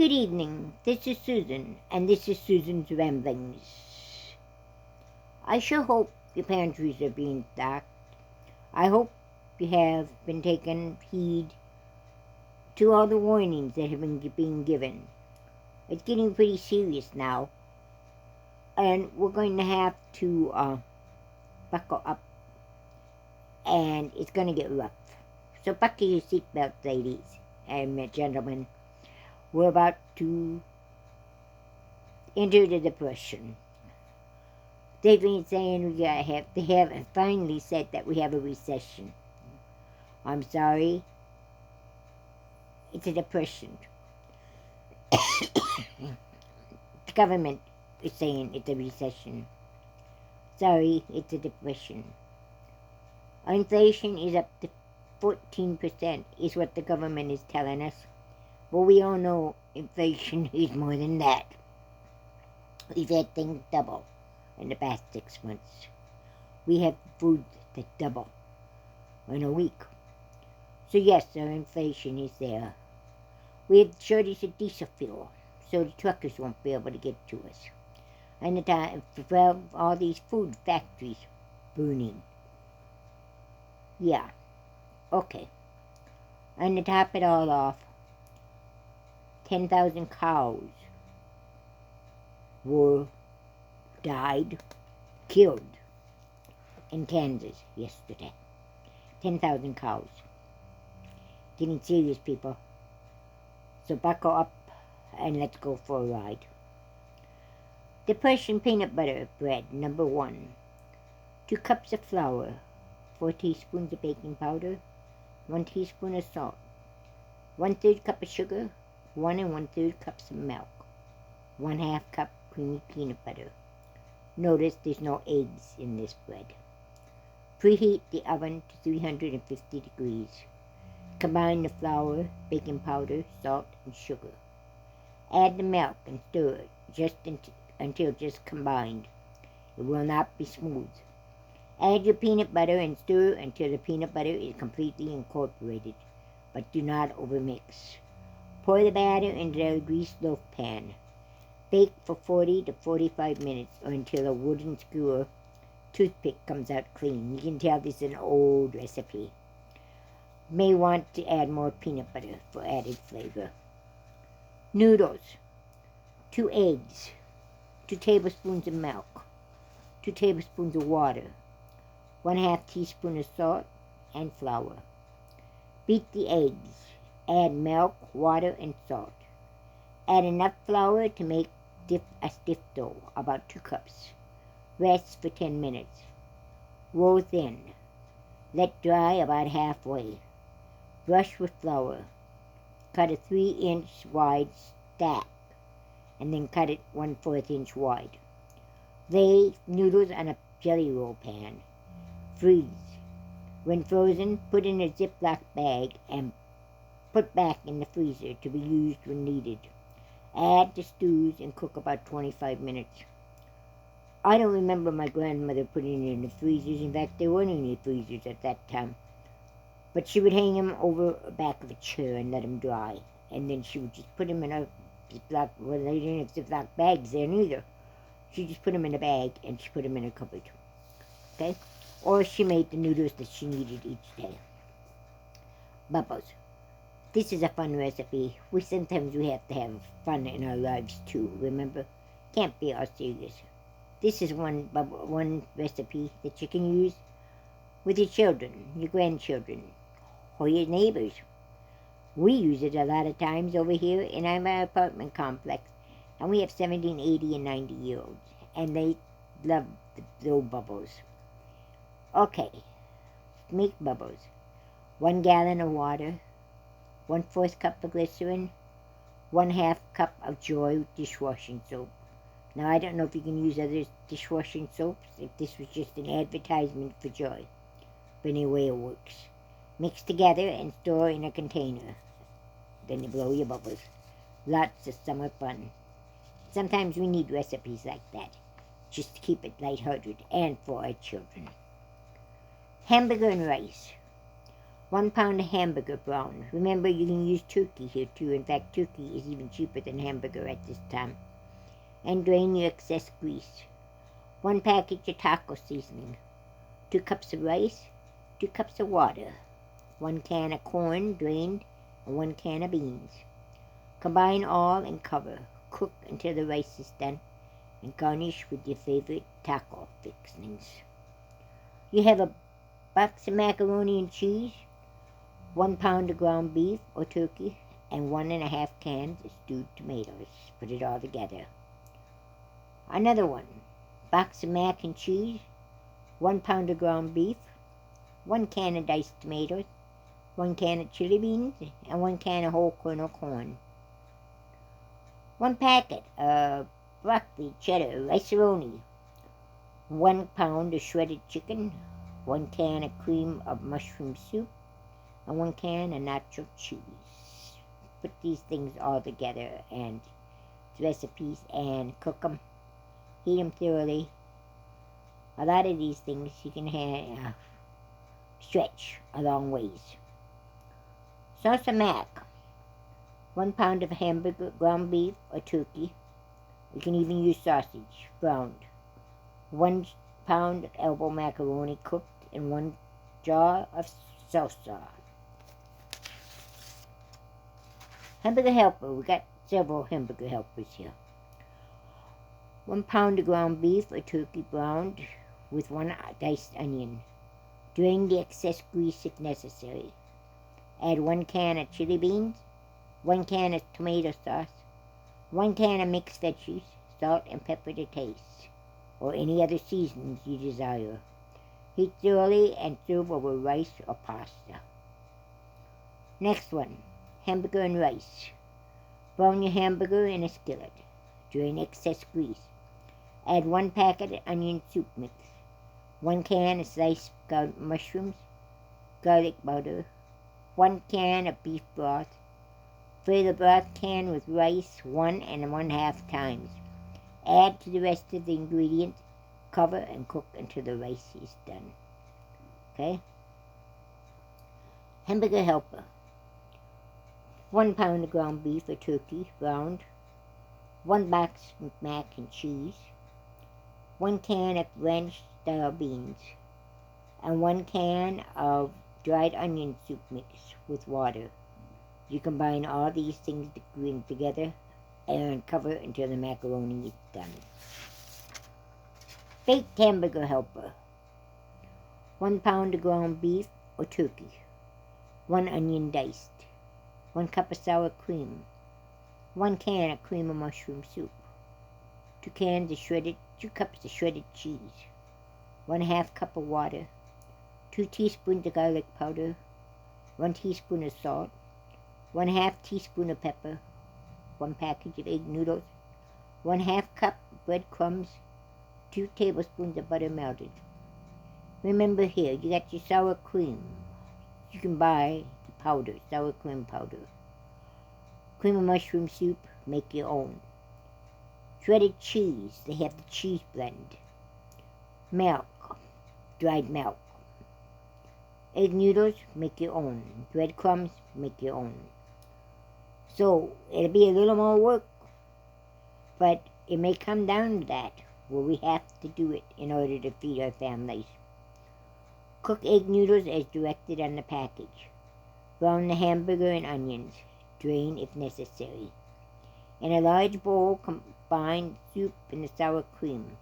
Good evening, this is Susan, and this is Susan's Ramblings. I sure hope your pantries are being stocked. I hope you have been taking heed to all the warnings that have been being given. It's getting pretty serious now, and we're going to have to buckle up, and it's going to get rough. So buckle your seatbelts, ladies and gentlemen. We're about to enter the depression. They've been saying they have finally said that we have a recession. I'm sorry. It's a depression. The government is saying it's a recession. Sorry, it's a depression. Inflation is up to 14% is what the government is telling us. But we all know inflation is more than that. We've had things double in the past 6 months. We have food that double in a week. So yes, our inflation is there. We have shortage of diesel fuel, so the truckers won't be able to get to us. And the time for all these food factories burning. Yeah, okay. And to top it all off, 10,000 cows were killed in Kansas yesterday. 10,000 cows. Getting serious, people. So buckle up and let's go for a ride. Depression peanut butter bread, number 1. 2 cups of flour, 4 teaspoons of baking powder, 1 teaspoon of salt, 1/3 cup of sugar, 1 1/3 cups of milk, 1/2 cup creamy peanut butter. Notice there's no eggs in this bread. Preheat the oven to 350 degrees. Combine the flour, baking powder, salt, and sugar. Add the milk and stir it until just combined. It will not be smooth. Add your peanut butter and stir until the peanut butter is completely incorporated, but do not overmix. Pour the batter into a greased loaf pan. Bake for 40 to 45 minutes or until a wooden skewer toothpick comes out clean. You can tell this is an old recipe. May want to add more peanut butter for added flavor. Noodles. 2 eggs. 2 tablespoons of milk. 2 tablespoons of water. 1/2 teaspoon of salt and flour. Beat the eggs. Add milk, water, and salt. Add enough flour to make a stiff dough, about 2 cups. Rest for 10 minutes. Roll thin. Let dry about halfway. Brush with flour. Cut a 3-inch wide stack and then cut it 1/4 inch wide. Lay noodles on a jelly roll pan. Freeze. When frozen, put in a Ziploc bag and put back in the freezer to be used when needed. Add the stews and cook about 25 minutes. I don't remember my grandmother putting it in the freezers. In fact, there weren't any freezers at that time. But she would hang them over the back of a chair and let them dry. And then she would just put them in a Ziploc, well, they didn't have Ziploc bags then either. She just put them in a bag and she put them in a cupboard. Okay? Or she made the noodles that she needed each day. Bubbles. This is a fun recipe. Sometimes we have to have fun in our lives too, remember? Can't be all serious. This is one recipe that you can use with your children, your grandchildren, or your neighbors. We use it a lot of times over here in our apartment complex, and we have 17, 80, and 90-year-olds, and they love the blow bubbles. Okay, make bubbles. 1 gallon of water, 1/4 cup of glycerine, 1/2 cup of Joy dishwashing soap. Now, I don't know if you can use other dishwashing soaps, if this was just an advertisement for Joy. But anyway, it works. Mix together and store in a container. Then you blow your bubbles. Lots of summer fun. Sometimes we need recipes like that, just to keep it lighthearted and for our children. Hamburger and rice. 1 pound of hamburger brown. Remember, you can use turkey here too. In fact, turkey is even cheaper than hamburger at this time. And drain your excess grease. 1 package of taco seasoning. 2 cups of rice. 2 cups of water. 1 can of corn drained, and 1 can of beans. Combine all and cover. Cook until the rice is done, and garnish with your favorite taco fixings. You have a box of macaroni and cheese, 1 pound of ground beef or turkey, and 1½ cans of stewed tomatoes. Put it all together. Another one, box of mac and cheese, 1 pound of ground beef, 1 can of diced tomatoes, 1 can of chili beans, and 1 can of whole kernel corn. 1 packet of broccoli, cheddar, roni, 1 pound of shredded chicken, 1 can of cream of mushroom soup, and 1 can of nacho cheese. Put these things all together and recipes and cook them. Heat them thoroughly. A lot of these things you can stretch a long ways. Salsa Mac, 1 pound of hamburger, ground beef or turkey. You can even use sausage, browned. 1 pound of elbow macaroni cooked in 1 jar of salsa. Hamburger Helper. We got several Hamburger Helpers here. 1 pound of ground beef or turkey browned with 1 diced onion. Drain the excess grease if necessary. Add 1 can of chili beans, 1 can of tomato sauce, 1 can of mixed veggies, salt and pepper to taste, or any other seasonings you desire. Heat thoroughly and serve over rice or pasta. Next one, hamburger and rice. Brown your hamburger in a skillet. Drain excess grease. Add 1 packet of onion soup mix, 1 can of sliced mushrooms, garlic powder, 1 can of beef broth. Fill the broth can with rice 1 1/2 times. Add to the rest of the ingredients. Cover and cook until the rice is done. Okay? Hamburger Helper. 1 pound of ground beef or turkey, browned. 1 box of mac and cheese. 1 can of ranch-style beans. And 1 can of dried onion soup mix with water. You combine all these things together and cover until the macaroni is done. Baked Hamburger Helper. 1 pound of ground beef or turkey. 1 onion diced. 1 cup of sour cream. 1 can of cream of mushroom soup. 2 cups of shredded cheese. 1/2 cup of water. 2 teaspoons of garlic powder. 1 teaspoon of salt. 1/2 teaspoon of pepper. 1 package of egg noodles. 1/2 cup of breadcrumbs. 2 tablespoons of butter melted. Remember here, you got your sour cream. You can buy the powder, sour cream powder. Cream of mushroom soup, make your own. Shredded cheese, they have the cheese blend. Milk, dried milk. Egg noodles, make your own. Breadcrumbs, make your own. So, it'll be a little more work, but it may come down to that, where we have to do it in order to feed our families. Cook egg noodles as directed on the package. Brown the hamburger and onions. Drain if necessary. In a large bowl, combine soup and the sour cream.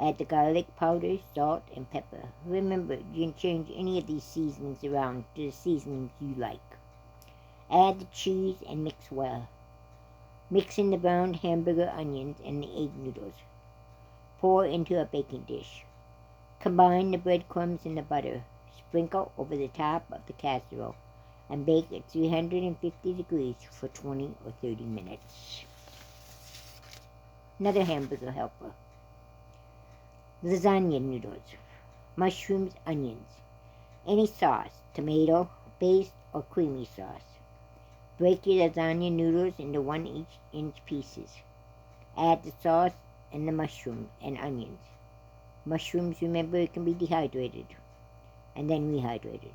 Add the garlic powder, salt, and pepper. Remember, you can change any of these seasonings around to the seasonings you like. Add the cheese and mix well. Mix in the browned hamburger, onions, and the egg noodles. Pour into a baking dish. Combine the breadcrumbs and the butter. Sprinkle over the top of the casserole and bake at 350 degrees for 20 or 30 minutes. Another Hamburger Helper. Lasagna noodles. Mushrooms, onions. Any sauce, tomato, based, or creamy sauce. Break your lasagna noodles into 1-inch pieces. Add the sauce and the mushroom and onions. Mushrooms, remember, it can be dehydrated and then rehydrated.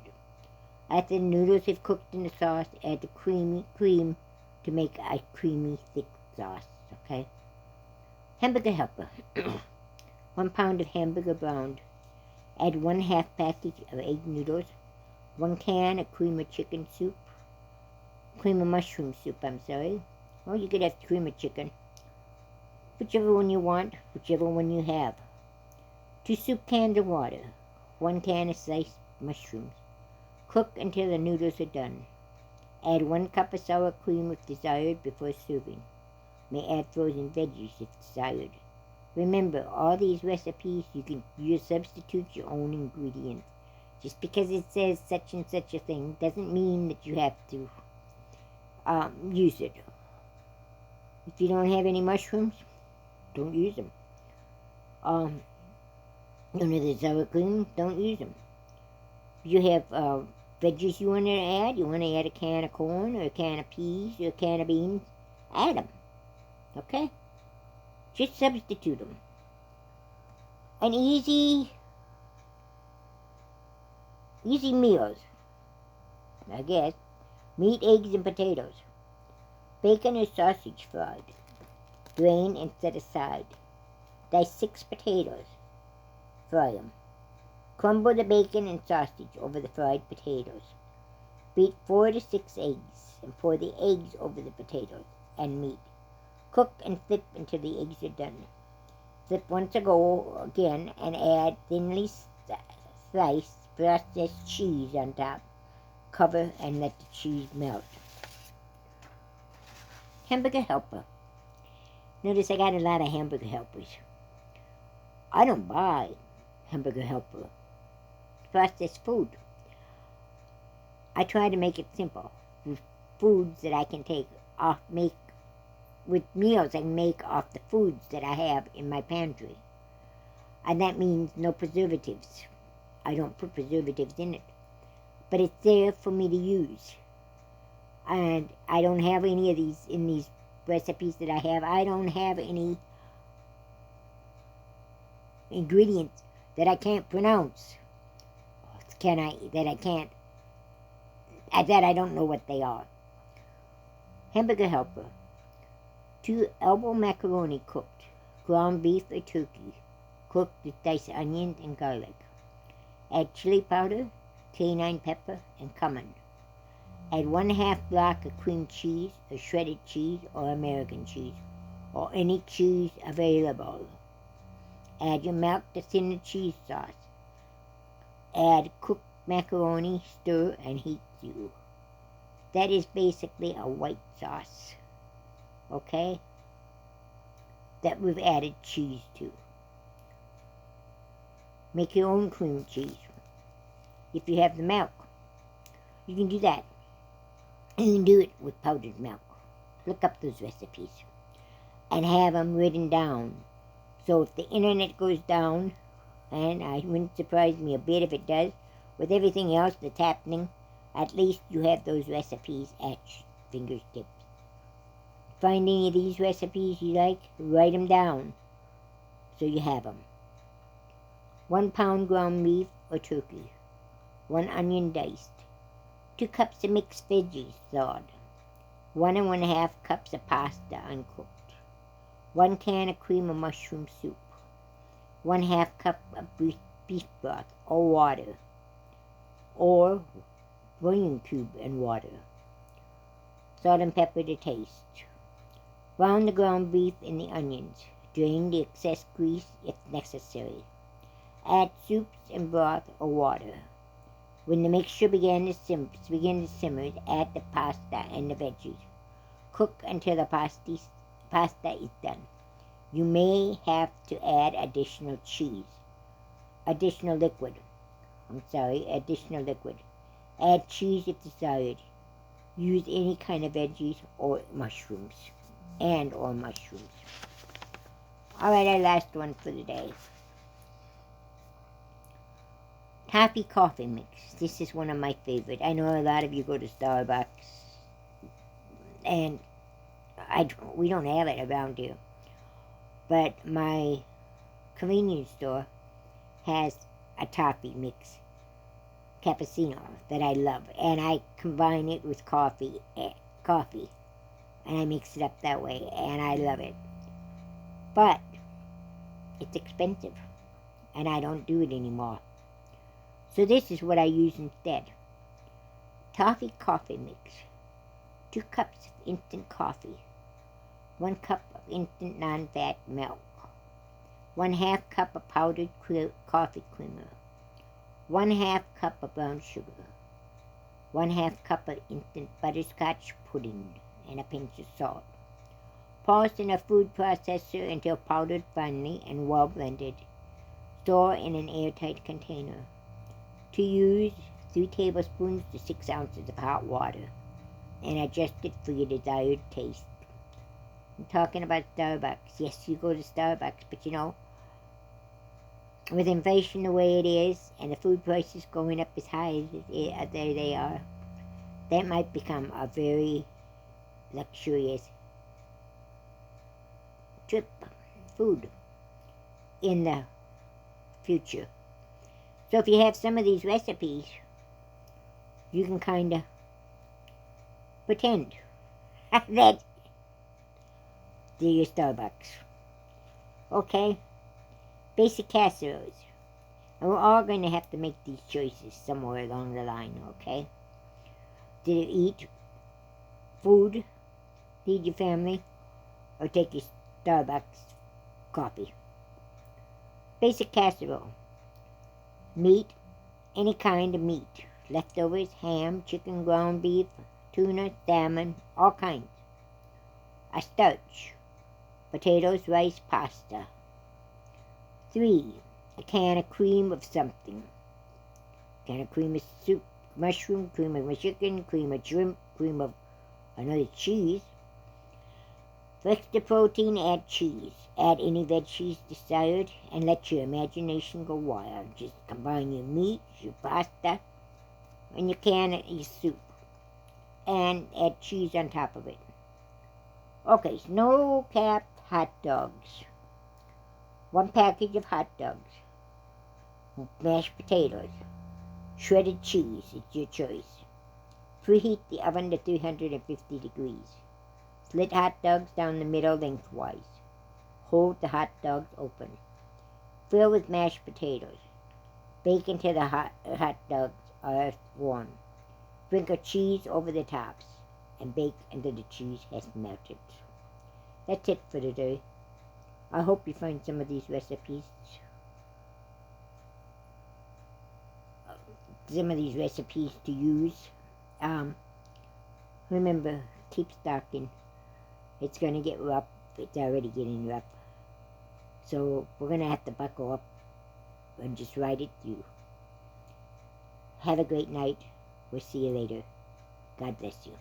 After the noodles have cooked in the sauce, add the cream to make a creamy, thick sauce, okay? Hamburger Helper. 1 pound of hamburger browned. Add 1/2 package of egg noodles, 1 can of cream of chicken soup, cream of mushroom soup, Well, you could have cream of chicken. Whichever one you want, whichever one you have. 2 soup cans of water, 1 can of sliced mushrooms. Cook until the noodles are done. Add 1 cup of sour cream if desired before serving. May add frozen veggies if desired. Remember, all these recipes you can substitute your own ingredients. Just because it says such and such a thing doesn't mean that you have to use it. If you don't have any mushrooms, don't use them. You don't have the sour cream, don't use them. If you have veggies you want to add, you want to add a can of corn or a can of peas or a can of beans, add them. Okay? Just substitute them. An easy meals, I guess. Meat, eggs, and potatoes. Bacon or sausage fried. Drain and set aside. Dice 6 potatoes. Fry them. Crumble the bacon and sausage over the fried potatoes. Beat 4 to 6 eggs and pour the eggs over the potatoes and meat. Cook and flip until the eggs are done. Flip once again and add thinly sliced processed cheese on top. Cover and let the cheese melt. Hamburger Helper. Notice I got a lot of Hamburger Helpers. I don't buy Hamburger Helper. Processed food. I try to make it simple with foods that I can with meals I can make off the foods that I have in my pantry. And that means no preservatives. I don't put preservatives in it. But it's there for me to use. And I don't have any of these in these recipes that I have. I don't have any ingredients that I can't pronounce. That I don't know what they are. Hamburger Helper. 2 elbow macaroni cooked. Ground beef or turkey. Cooked with diced onions and garlic. Add chili powder, cayenne pepper, and cumin. Add 1/2 block of cream cheese or shredded cheese or American cheese or any cheese available. Add your milk to thin the cheese sauce. Add cooked macaroni, stir, and heat through. That is basically a white sauce, okay, that we've added cheese to. Make your own cream cheese. If you have the milk, you can do that. You can do it with powdered milk. Look up those recipes and have them written down. So if the internet goes down, and it wouldn't surprise me a bit if it does, with everything else that's happening, at least you have those recipes at fingertips. Find any of these recipes you like, write them down so you have them. 1 pound ground beef or turkey. 1 onion diced. 2 cups of mixed veggies thawed. 1 1/2 cups of pasta uncooked. 1 can of cream of mushroom soup. 1/2 cup of beef broth or water, or bouillon cube and water. Salt and pepper to taste. Brown the ground beef in the onions. Drain the excess grease if necessary. Add soups and broth or water. When the mixture begins to simmer, add the pasta and the veggies. Cook until the pasta is done. You may have to add additional liquid. Add cheese if desired. Use any kind of veggies or mushrooms. Alright, our last one for the day. Toffee coffee mix. This is one of my favorite. I know a lot of you go to Starbucks, and we don't have it around here. But my convenience store has a toffee mix. cappuccino that I love, and I combine it with coffee, and I mix it up that way, and I love it. But it's expensive, and I don't do it anymore. So this is what I use instead. Toffee coffee mix, 2 cups of instant coffee, 1 cup of instant non-fat milk, 1/2 cup of powdered coffee creamer, 1/2 cup of brown sugar, 1/2 cup of instant butterscotch pudding, and a pinch of salt. Pause in a food processor until powdered finely and well blended. Store in an airtight container. To use, 3 tablespoons to 6 ounces of hot water, and adjust it for your desired taste. I'm talking about Starbucks. Yes, you go to Starbucks, but you know, with inflation the way it is, and the food prices going up as high as they are, that might become a very luxurious trip food in the future. So if you have some of these recipes, you can kind of pretend that they're your Starbucks. Okay? Basic casseroles. And we're all going to have to make these choices somewhere along the line, okay? Did you eat food, feed your family, or take your Starbucks coffee? Basic casserole. Meat, any kind of meat. Leftovers, ham, chicken, ground beef, tuna, salmon, all kinds. A starch. Potatoes, rice, pasta. 3. A can of cream of something. Can of cream of soup, mushroom, cream of chicken, cream of shrimp, cream of another cheese. For extra protein, add cheese. Add any veggies desired and let your imagination go wild. Just combine your meat, your pasta, and your can of your soup. And add cheese on top of it. Okay, snow-capped hot dogs. 1 package of hot dogs. Mashed potatoes. Shredded cheese, it's your choice. Preheat the oven to 350 degrees. Slit hot dogs down the middle lengthwise. Hold the hot dogs open. Fill with mashed potatoes. Bake until the hot dogs are warm. Sprinkle cheese over the tops and bake until the cheese has melted. That's it for today. I hope you find some of these recipes to use. Remember, keep stocking. It's going to get rough. It's already getting rough. So we're going to have to buckle up and just ride it through. Have a great night. We'll see you later. God bless you.